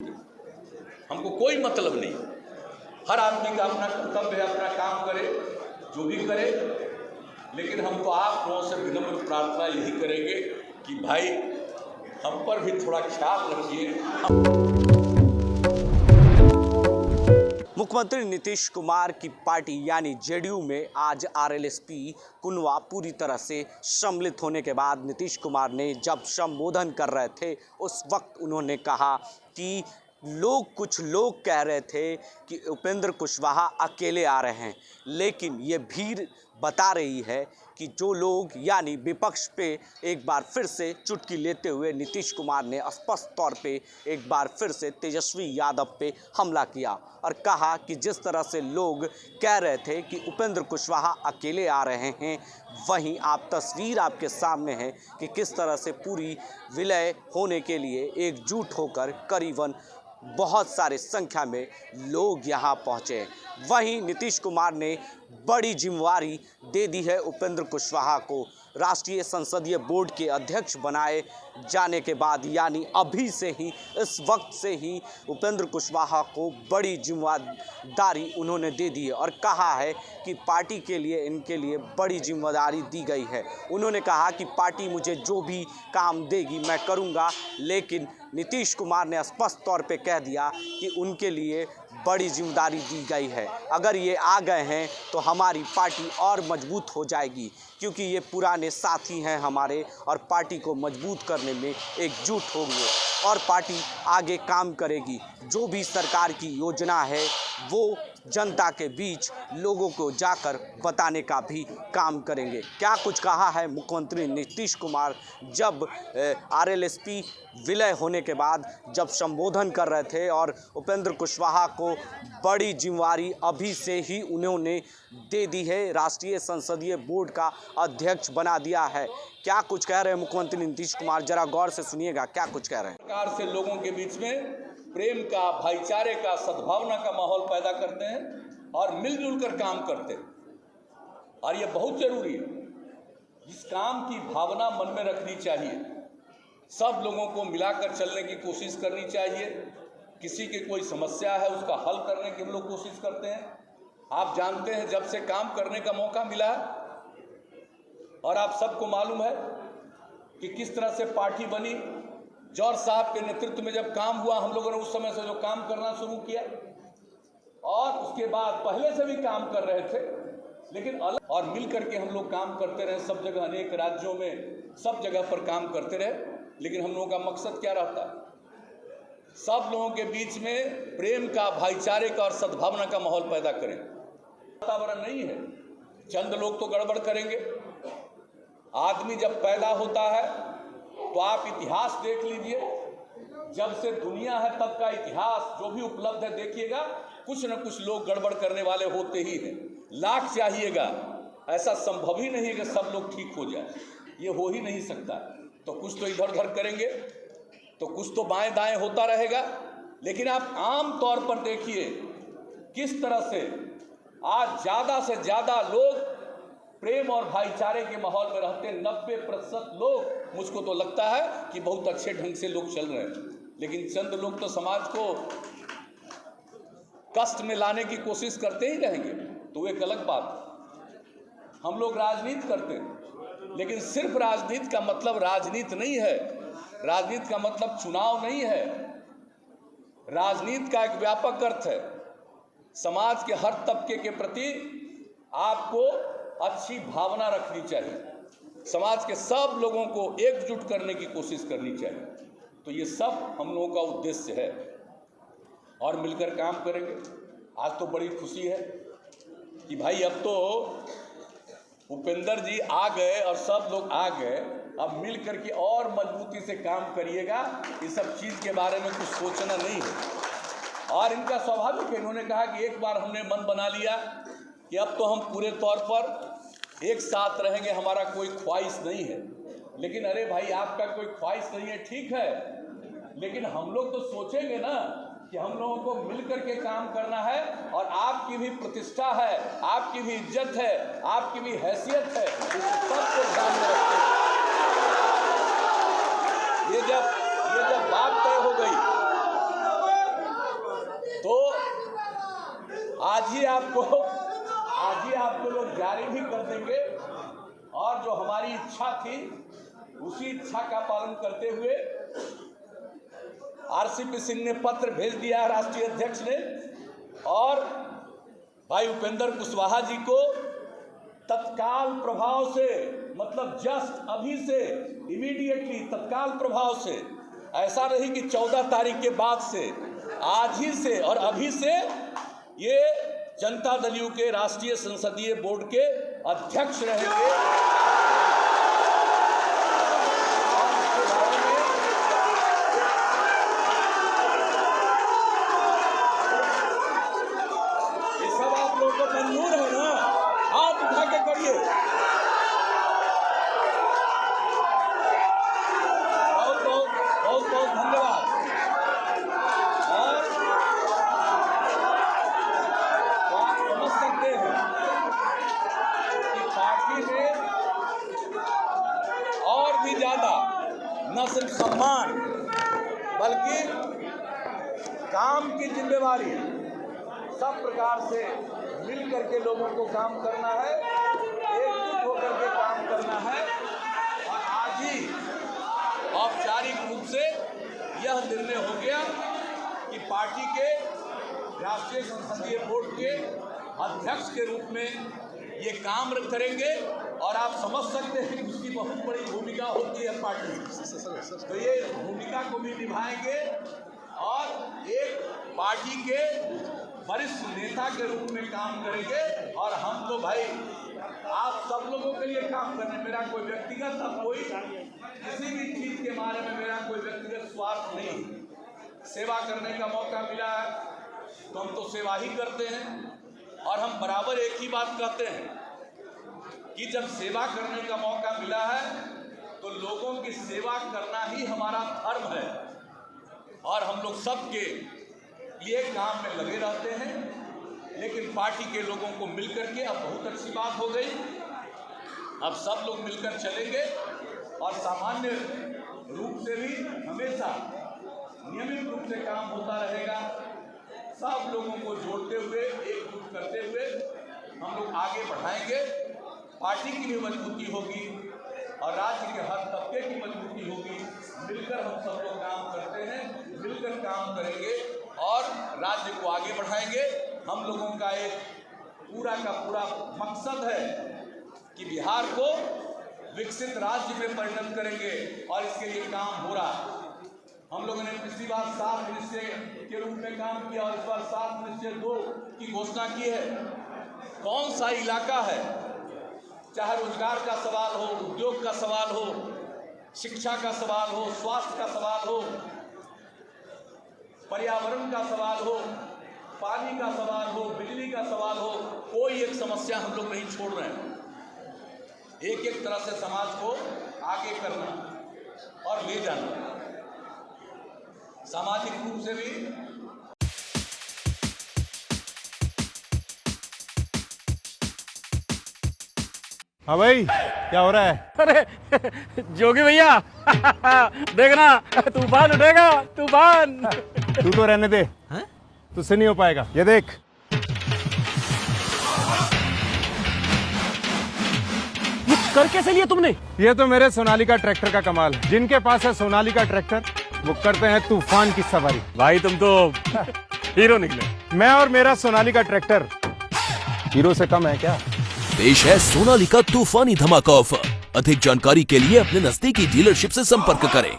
हमको कोई मतलब नहीं। हर आदमी का अपना कर्तव्य है, अपना काम करे, जो भी करे। लेकिन हम तो आप लोगों से विनम्र प्रार्थना यही करेंगे कि भाई हम पर भी थोड़ा ख्याल रखिए। मुख्यमंत्री नीतीश कुमार की पार्टी यानी जेडीयू में आज आरएलएसपी कुनवा पूरी तरह से सम्मिलित होने के बाद नीतीश कुमार ने जब संबोधन कर रहे थे उस वक्त उन्होंने कहा कि कुछ लोग कह रहे थे कि उपेंद्र कुशवाहा अकेले आ रहे हैं, लेकिन ये भीड़ बता रही है कि जो लोग यानी विपक्ष पे एक बार फिर से चुटकी लेते हुए नीतीश कुमार ने स्पष्ट तौर पे एक बार फिर से तेजस्वी यादव पे हमला किया और कहा कि जिस तरह से लोग कह रहे थे कि उपेंद्र कुशवाहा अकेले आ रहे हैं, वहीं आप तस्वीर आपके सामने है कि किस तरह से पूरी विलय होने के लिए एकजुट होकर करीबन बहुत सारे संख्या में लोग यहां पहुंचे। वहीं नीतीश कुमार ने बड़ी जिम्मेवारी दे दी है उपेंद्र कुशवाहा को। राष्ट्रीय संसदीय बोर्ड के अध्यक्ष बनाए जाने के बाद यानी अभी से ही, इस वक्त से ही उपेंद्र कुशवाहा को बड़ी जिम्मेदारी उन्होंने दे दी है और कहा है कि पार्टी के लिए इनके लिए बड़ी जिम्मेदारी दी गई है। उन्होंने कहा कि पार्टी मुझे जो भी काम देगी मैं करूंगा, लेकिन नीतीश कुमार ने स्पष्ट तौर पे कह दिया कि उनके लिए बड़ी जिम्मेदारी दी गई है। अगर ये आ गए हैं तो हमारी पार्टी और मजबूत हो जाएगी, क्योंकि ये पुराने साथी हैं हमारे और पार्टी को मजबूत करने में एकजुट होंगे और पार्टी आगे काम करेगी। जो भी सरकार की योजना है वो जनता के बीच लोगों को जाकर बताने का भी काम करेंगे। क्या कुछ कहा है मुख्यमंत्री नीतीश कुमार जब आरएलएसपी विलय होने के बाद जब संबोधन कर रहे थे और उपेंद्र कुशवाहा को बड़ी जिम्मेवारी अभी से ही उन्होंने दे दी है, राष्ट्रीय संसदीय बोर्ड का अध्यक्ष बना दिया है। क्या कुछ कह रहे हैं मुख्यमंत्री नीतीश कुमार, जरा गौर से सुनिएगा क्या कुछ कह रहे हैं। प्रकार से लोगों के बीच में प्रेम का, भाईचारे का, सद्भावना का माहौल पैदा करते हैं और मिलजुल कर काम करते हैं और ये बहुत जरूरी है। इस काम की भावना मन में रखनी चाहिए। सब लोगों को मिलाकर चलने की कोशिश करनी चाहिए। किसी की कोई समस्या है उसका हल करने की हम लोग कोशिश करते हैं। आप जानते हैं जब से काम करने का मौका मिला है और आप सबको मालूम है कि किस तरह से पार्टी बनी। जौहर साहब के नेतृत्व में जब काम हुआ, हम लोगों ने उस समय से जो काम करना शुरू किया और उसके बाद पहले से भी काम कर रहे थे, लेकिन अलग और मिल करके हम लोग काम करते रहे। सब जगह, अनेक राज्यों में सब जगह पर काम करते रहे। लेकिन हम लोगों का मकसद क्या रहता है? सब लोगों के बीच में प्रेम का, भाईचारे का और सद्भावना का माहौल पैदा करें। वातावरण नहीं है, चंद लोग तो गड़बड़ करेंगे। आदमी जब पैदा होता है तो आप इतिहास देख लीजिए, जब से दुनिया है तब का इतिहास जो भी उपलब्ध है देखिएगा, कुछ न कुछ लोग गड़बड़ करने वाले होते ही हैं। लाख चाहिएगा, ऐसा संभव ही नहीं है कि सब लोग ठीक हो जाए, ये हो ही नहीं सकता। तो कुछ तो इधर उधर करेंगे, तो कुछ तो बाएं दाएं होता रहेगा। लेकिन आप आम तौर पर देखिए किस तरह से आज ज़्यादा से ज़्यादा लोग प्रेम और भाईचारे के माहौल में रहते हैं। 90% लोग, मुझको तो लगता है कि बहुत अच्छे ढंग से लोग चल रहे हैं। लेकिन चंद लोग तो समाज को कष्ट में लाने की कोशिश करते ही रहेंगे, तो एक अलग बात। हम लोग राजनीति करते हैं, लेकिन सिर्फ राजनीति का मतलब राजनीति नहीं है। राजनीति का मतलब चुनाव नहीं है। राजनीति का एक व्यापक अर्थ है। समाज के हर तबके के प्रति आपको अच्छी भावना रखनी चाहिए। समाज के सब लोगों को एकजुट करने की कोशिश करनी चाहिए। तो ये सब हम लोगों का उद्देश्य है और मिलकर काम करेंगे। आज तो बड़ी खुशी है कि भाई अब तो उपेंद्र जी आ गए और सब लोग आ गए। अब मिल करके और मजबूती से काम करिएगा। इस सब चीज़ के बारे में कुछ सोचना नहीं है और इनका स्वाभाविक है। इन्होंने कहा कि एक बार हमने मन बना लिया कि अब तो हम पूरे तौर पर एक साथ रहेंगे, हमारा कोई ख्वाहिश नहीं है। लेकिन अरे भाई, आपका कोई ख्वाहिश नहीं है, ठीक है, लेकिन हम लोग तो सोचेंगे ना कि हम लोगों को मिलकर के काम करना है और आपकी भी प्रतिष्ठा है, आपकी भी इज्जत है, आपकी भी हैसियत है, इस सबको ध्यान में रखते हैं। ये जब बात तय हो गई आज ही आपको लोग जारी भी कर देंगे। और जो हमारी इच्छा थी उसी इच्छा का पालन करते हुए आरसीपी सिंह ने पत्र भेज दिया है राष्ट्रीय अध्यक्ष ने, और भाई उपेंद्र कुशवाहा जी को तत्काल प्रभाव से, मतलब जस्ट अभी से, इमीडिएटली तत्काल प्रभाव से, ऐसा नहीं कि 14 तारीख के बाद से, आज ही से और अभी से ये जनता दल यू के राष्ट्रीय संसदीय बोर्ड के अध्यक्ष रहेंगे। ये सब आप लोगों को मंजूर है ना? हाथ उठा के करिए। बहुत बहुत धन्यवाद। और भी ज्यादा न सिर्फ सम्मान बल्कि काम की जिम्मेवारी, सब प्रकार से मिल करके लोगों को काम करना है, एकजुट होकर के काम करना है। और आज ही औपचारिक रूप से यह निर्णय हो गया कि पार्टी के राष्ट्रीय संसदीय बोर्ड के अध्यक्ष के रूप में ये काम करेंगे। और आप समझ सकते हैं कि उसकी बहुत बड़ी भूमिका होती है पार्टी, तो ये भूमिका को भी निभाएंगे और एक पार्टी के वरिष्ठ नेता के रूप में काम करेंगे। और हम तो भाई आप सब लोगों के लिए काम करने, मेरा कोई व्यक्तिगत, अब कोई किसी भी चीज के बारे में मेरा कोई व्यक्तिगत स्वार्थ नहीं। सेवा करने का मौका मिला है तो हम तो सेवा ही करते हैं। और हम बराबर एक ही बात कहते हैं कि जब सेवा करने का मौका मिला है तो लोगों की सेवा करना ही हमारा धर्म है। और हम लोग सबके लिए काम में लगे रहते हैं। लेकिन पार्टी के लोगों को मिलकर के अब बहुत अच्छी बात हो गई, अब सब लोग मिलकर चलेंगे और सामान्य रूप से भी हमेशा नियमित रूप से काम होता रहेगा। सब लोगों को जोड़ते हुए, एकजुट करते हुए हम लोग आगे बढ़ाएंगे। पार्टी की भी मजबूती होगी और राज्य के हर तबके की मजबूती होगी। मिलकर हम सब लोग काम करते हैं, मिलकर काम करेंगे और राज्य को आगे बढ़ाएंगे। हम लोगों का एक पूरा का पूरा मकसद है कि बिहार को विकसित राज्य में परिणत करेंगे और इसके लिए काम हो रहा है। हम लोगों ने पिछली बार 7 निश्चय के रूप में काम किया और इस बार 7 निश्चय 2 की घोषणा की है। कौन सा इलाका है, चाहे रोजगार का सवाल हो, उद्योग का सवाल हो, शिक्षा का सवाल हो, स्वास्थ्य का सवाल हो, पर्यावरण का सवाल हो, पानी का सवाल हो, बिजली का सवाल हो, कोई एक समस्या हम लोग नहीं छोड़ रहे हैं। एक एक तरह से समाज को आगे करना और ले जाना, सामाजिक रूप से भी। हाँ भाई, क्या हो रहा है? अरे जोगी भैया देखना, तूफान उठेगा, तूफान। तू तो रहने दे, तुझसे नहीं हो पाएगा। ये देख, ये कर कैसे लिया तुमने? ये तो मेरे सोनालिका ट्रैक्टर का कमाल है। जिनके पास है सोनालिका ट्रैक्टर वो करते हैं तूफान की सवारी। भाई तुम तो हीरो निकले। मैं और मेरा सोनालिका ट्रैक्टर हीरो से कम है क्या? पेश है सोनालिका तूफानी धमाका ऑफर। अधिक जानकारी के लिए अपने नजदीकी डीलरशिप से संपर्क करें।